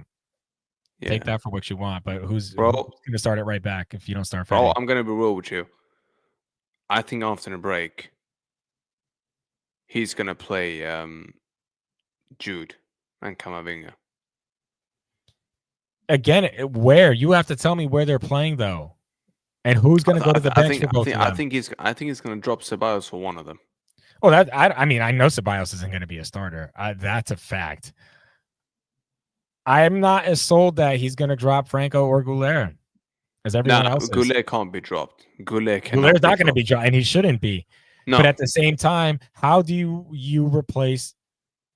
take that for what you want. But who's going to start at right back if you don't start Fede? Bro, I'm going to be real with you. I think after the break, he's going to play Jude and Camavinga. Again, where? You have to tell me where they're playing, though. And who's going to go to the bench for both of them? I think he's going to drop Ceballos for one of them. Oh, I mean, I know Ceballos isn't going to be a starter. That's a fact. I'm not as sold that he's going to drop Franco or Goulet as everyone else is. Goulet can't be dropped. Goulet's not going to be dropped, and he shouldn't be. No. But at the same time, how do you replace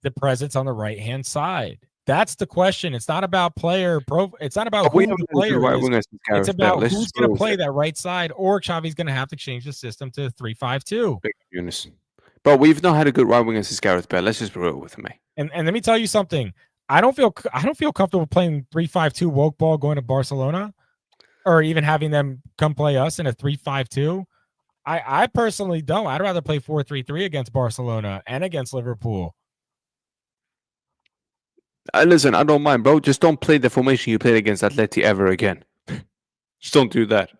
the presence on the right-hand side? That's the question. It's not about it's not about who the player is. It's about who's going to play that right side, or Xavi's going to have to change the system to 3-5-2. But we've not had a good right wing against Gareth Bale. Let's just be real with me. And let me tell you something. I don't feel comfortable playing 3-5-2 woke ball going to Barcelona, or even having them come play us in a 3-5-2. I personally don't. I'd rather play 4-3-3 against Barcelona and against Liverpool. Listen, I don't mind, bro. Just don't play the formation you played against Atleti ever again. Just don't do that.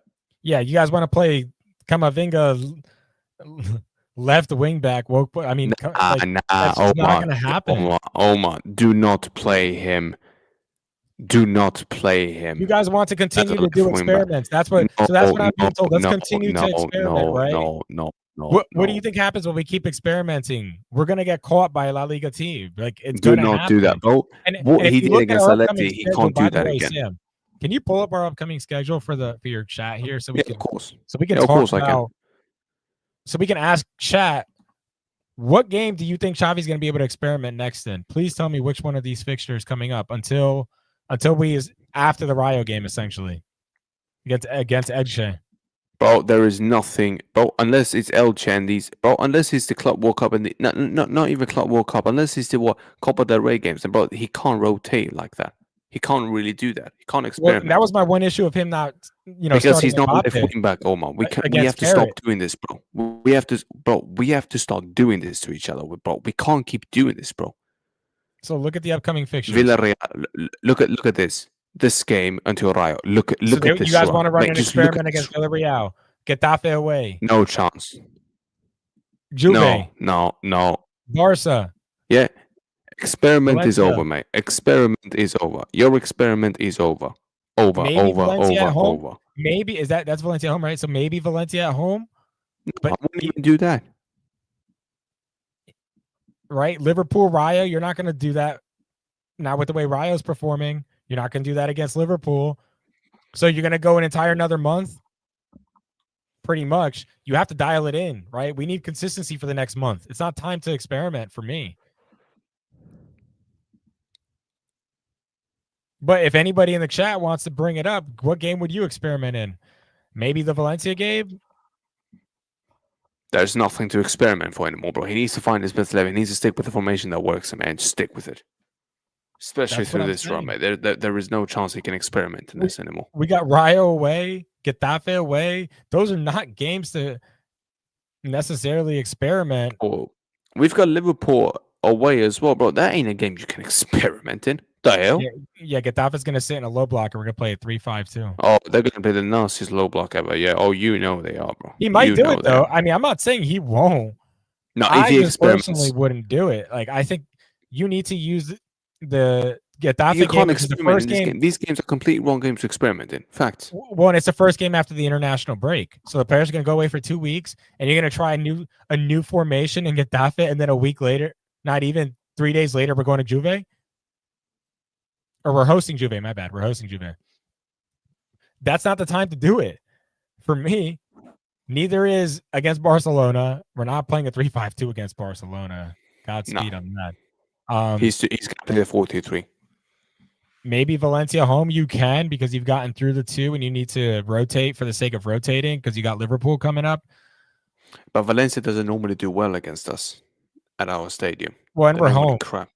Yeah, you guys want to play Camavinga left wing back? I mean, that's not going to happen. Omar, do not play him. Do not play him. You guys want to continue to do experiments. That's what I'm being told. Let's continue to experiment, right? No. What do you think happens when we keep experimenting? We're gonna get caught by a La Liga team. Like, it's do not do that, bro. What he did against Atleti, he can't do that again. Sam, can you pull up our upcoming schedule for your chat here so we can? Of course. So we can talk about. So we can ask chat, what game do you think Xavi's going to be able to experiment next in? Please tell me which one of these fixtures coming up after the Rayo game, essentially against Elche. Bro, there is nothing, bro, unless it's Elche and these, bro, unless it's the Club World Cup and the not even Club World Cup, unless it's the Copa del Rey games, and bro, he can't rotate like that. He can't really do that. He can't Well, experiment. that was my one issue of him not, because starting he's not a left Mbappe wing back, Omar. We against have to stop Garrett. doing this, bro. We have to start doing this to each other, bro. We can't keep doing this, bro. So look at the upcoming fixtures. Villarreal, look at this game until Rayo. Look at this. You guys want to run Mate, an just look experiment at this. against Villarreal? Getafe away. No chance. Juve. No. Barca. Yeah. Experiment is Valencia. over, mate. Experiment is over. Your experiment is over. Maybe Valencia at home. Over. Maybe that's Valencia at home, right? So maybe Valencia at home. No, but I wouldn't even do that. Right? Liverpool, Rayo, you're not going to do that. Not with the way Rayo's performing. You're not going to do that against Liverpool. So you're going to go an entire another month? Pretty much. You have to dial it in, right? We need consistency for the next month. It's not time to experiment for me. But if anybody in the chat wants to bring it up, what game would you experiment in? Maybe the Valencia game? There's nothing to experiment for anymore, bro. He needs to find his best 11. He needs to stick with the formation that works, man. Just stick with it. Especially through this run, mate. There is no chance he can experiment in this anymore. We got Rayo away, Getafe away. Those are not games to necessarily experiment. Oh, we've got Liverpool away as well, bro. That ain't a game you can experiment in. The hell? Yeah, Getafe's going to sit in a low block and we're going to play a 3-5-2. Oh, they're going to play the nastiest low block ever. Yeah. Oh, you know they are, bro. He might do it, though. I mean, I'm not saying he won't. No, I if he just personally wouldn't do it. Like, I think you need to use the Getafe game, which is the first game. These games are complete wrong games to experiment in. Facts. Well, and it's the first game after the international break. So the players are going to go away for 2 weeks, and you're going to try a new formation in Getafe, and then a week later, not even 3 days later, we're going to Juve. Or we're hosting Juve, my bad. We're hosting Juve. That's not the time to do it. For me, neither is against Barcelona. We're not playing a 3-5-2 against Barcelona. Godspeed on that. He's going to play the 4-2-3. Maybe Valencia home you can because you've gotten through the two and you need to rotate for the sake of rotating because you got Liverpool coming up. But Valencia doesn't normally do well against us at our stadium. Well, and we're home. Crap.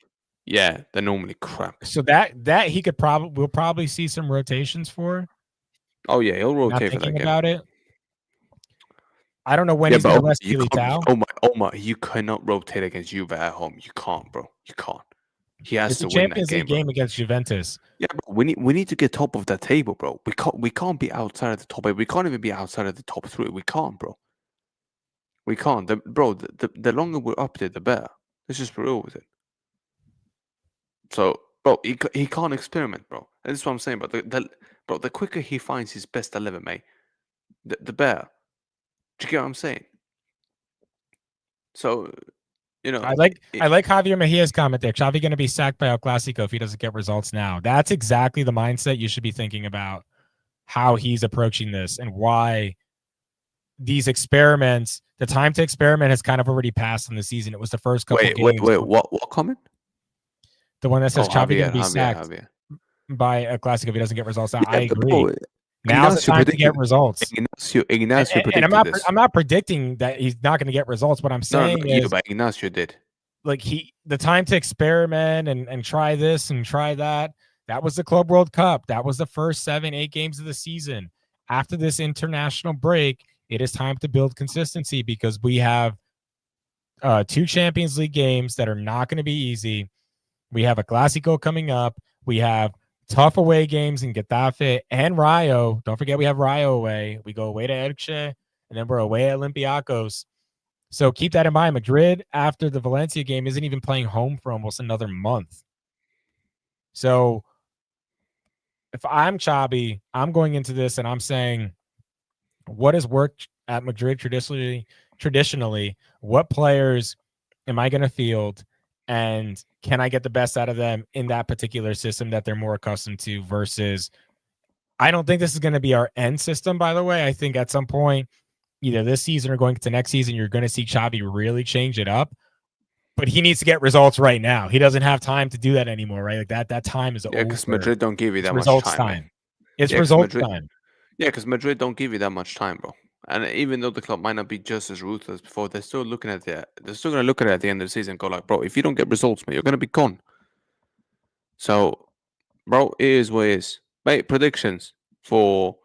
Yeah, they're normally crap. So that he could we'll probably see some rotations for. Oh yeah, he'll rotate for that game. about it. I don't know when he's going to rest Militao. Omar, you cannot rotate against Juve at home. You can't, bro. You can't. He has to win that game. Champions League game against Juventus. Yeah, bro. We need to get top of the table, bro. We can't be outside of the top 8. We can't even be outside of the top 3. We can't, bro. We can't. The longer we're up there, the better. Let's just be real with it. So, bro, he can't experiment, bro. That's what I'm saying. But the quicker he finds his best 11, mate, the better. Do you get what I'm saying? So, I like Javier Mejia's comment there. Xavi going to be sacked by El Clasico if he doesn't get results now. That's exactly the mindset you should be thinking about. How he's approaching this and why these experiments. The time to experiment has kind of already passed in the season. It was the first couple games. Wait. What comment? The one that says Xavi going to be sacked by a Clasico if he doesn't get results now. I agree. Now's the time to get results. Ignacio predicted this. I'm not predicting that he's not going to get results. What I'm saying is, but Ignacio did. Like the time to experiment and try this and try that. That was the Club World Cup. That was the first 7-8 games of the season. After this international break, it is time to build consistency because we have 2 Champions League games that are not going to be easy. We have a Clásico coming up. We have tough away games in Getafe and Rayo. Don't forget we have Rayo away. We go away to Elche, and then we're away at Olympiacos. So keep that in mind. Madrid, after the Valencia game, isn't even playing home for almost another month. So if I'm Xavi, I'm going into this and I'm saying, what has worked at Madrid traditionally? What players am I going to field? And can I get the best out of them in that particular system that they're more accustomed to versus I don't think this is going to be our end system, by the way. I think at some point, either this season or going to next season, you're going to see Xavi really change it up. But he needs to get results right now. He doesn't have time to do that anymore, right? Like that time is over. Yeah, because Madrid don't give you that much time. It's results time. Yeah, because Madrid don't give you that much time, bro. And even though the club might not be just as ruthless before, they're still looking at they're still going to look at it at the end of the season and go like, bro, if you don't get results, man, you're going to be gone. So Bro, it is what it is. Mate, predictions for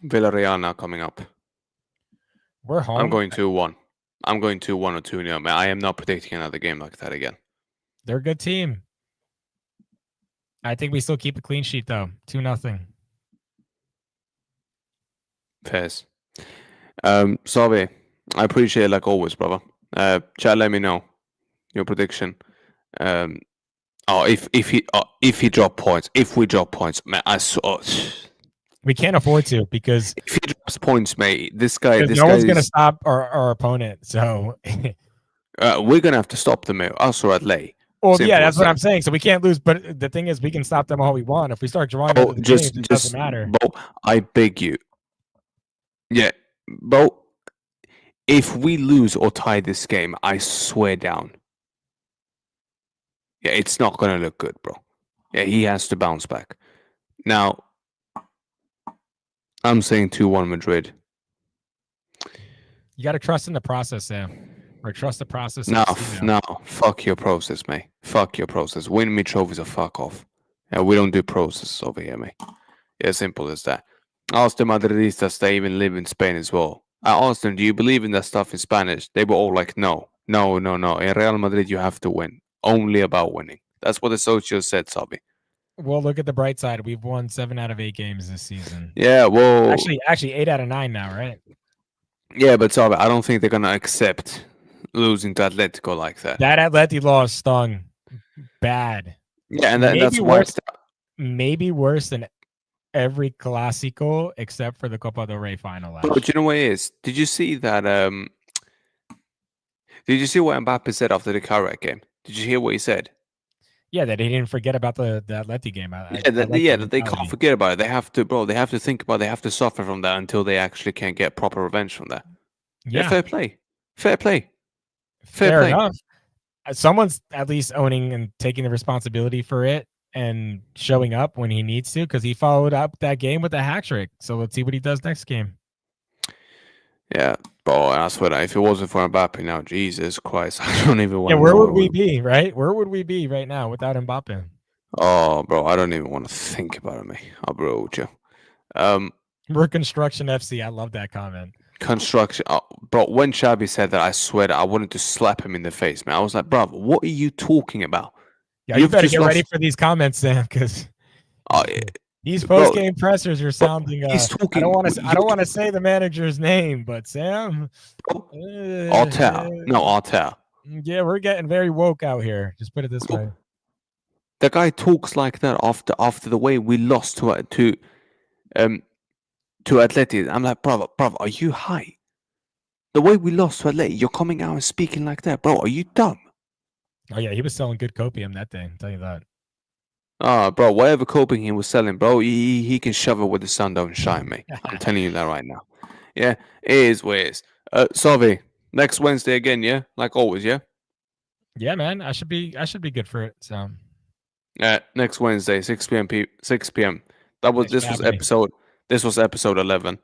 Villarreal now coming up. We're home. I'm going 2-1. I'm going 2-1 or 2-0, man. I am not predicting another game like that again. They're a good team. I think we still keep a clean sheet though. 2-0. Fairs. Savii, I appreciate it like always, brother. Chat, let me know your prediction. If he drop points, if we drop points, man, I saw. We can't afford to because If he drops points, mate, this guy, no one's gonna stop our opponent. So we're gonna have to stop them, mate. Us or Atleti. well, yeah, that's what I'm saying. So we can't lose. But the thing is, we can stop them all we want. If we start drawing out of the games, it doesn't matter. Bo, I beg you. Yeah, Bo. If we lose or tie this game, I swear down. Yeah, it's not gonna look good, bro. Yeah, he has to bounce back. Now, I'm saying 2-1 Madrid. You got to trust in the process, Sam. Or trust the process. No, fuck your process, mate. Fuck your process. Win me trophies or fuck off. Yeah, we don't do processes over here, mate. Yeah, simple as that. I asked the Madridistas, they even live in Spain as well. I asked them, do you believe in that stuff in Spanish? They were all like, no. In Real Madrid, you have to win. Only about winning. That's what the socios said, Savii. Well, look at the bright side. We've won 7 out of 8 games this season. Yeah, well... Actually 8 out of 9 now, right? Yeah, but Savii, I don't think they're going to accept losing to Atletico like that. That Atleti loss stung bad. Yeah, and that's worse. Maybe worse than every Clásico except for the Copa del Rey final last. But you know what it is? Did you see that? Did you see what Mbappe said after the Carrec game? Did you hear what he said? Yeah, that he didn't forget about the Atleti game. That they can't forget about it. They have to, bro. They have to think about it. They have to suffer from that until they actually can get proper revenge from that. Yeah, fair play. Fair play. Fair enough. Someone's at least owning and taking the responsibility for it and showing up when he needs to, because he followed up that game with a hat trick. So let's see what he does next game. Yeah, bro, I swear that if it wasn't for Mbappe now, Jesus Christ, I don't even want to know. Where would we be, right? Where would we be right now without Mbappe? Oh, bro, I don't even want to think about it, mate. I'll be real with you. We're Construction FC. I love that comment. Construction. Bro, when Xabi said that, I swear that I wanted to slap him in the face, man. I was like, bro, what are you talking about? Yeah, you better get ready for these comments, Sam, because these post-game pressers are sounding. He's talking. I don't want to say the manager's name, but Sam. Arteta. Yeah, we're getting very woke out here. Just put it this way. The guy talks like that after the way we lost to Atleti. I'm like, brother, are you high? The way we lost to Atleti, you're coming out and speaking like that, bro. Are you dumb? Oh yeah, he was selling good copium that day. I'll tell you that. Bro, whatever copium he was selling, bro, he can shove it where the sun don't shine, mate. I'm telling you that right now. Yeah, it is what it is. Savii, next Wednesday again, yeah, like always, yeah. Yeah, man, I should be good for it. So. Next Wednesday, 6 p.m. 6 p.m. This was episode 11.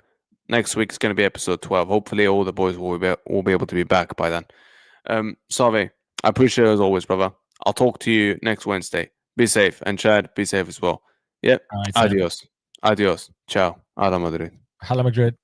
Next week is going to be episode 12. Hopefully, all the boys will be able to be back by then. Savii, I appreciate it as always, brother. I'll talk to you next Wednesday. Be safe, and Chad, be safe as well. Yep. Right, adios. Ciao. Hala Madrid. Hala Madrid.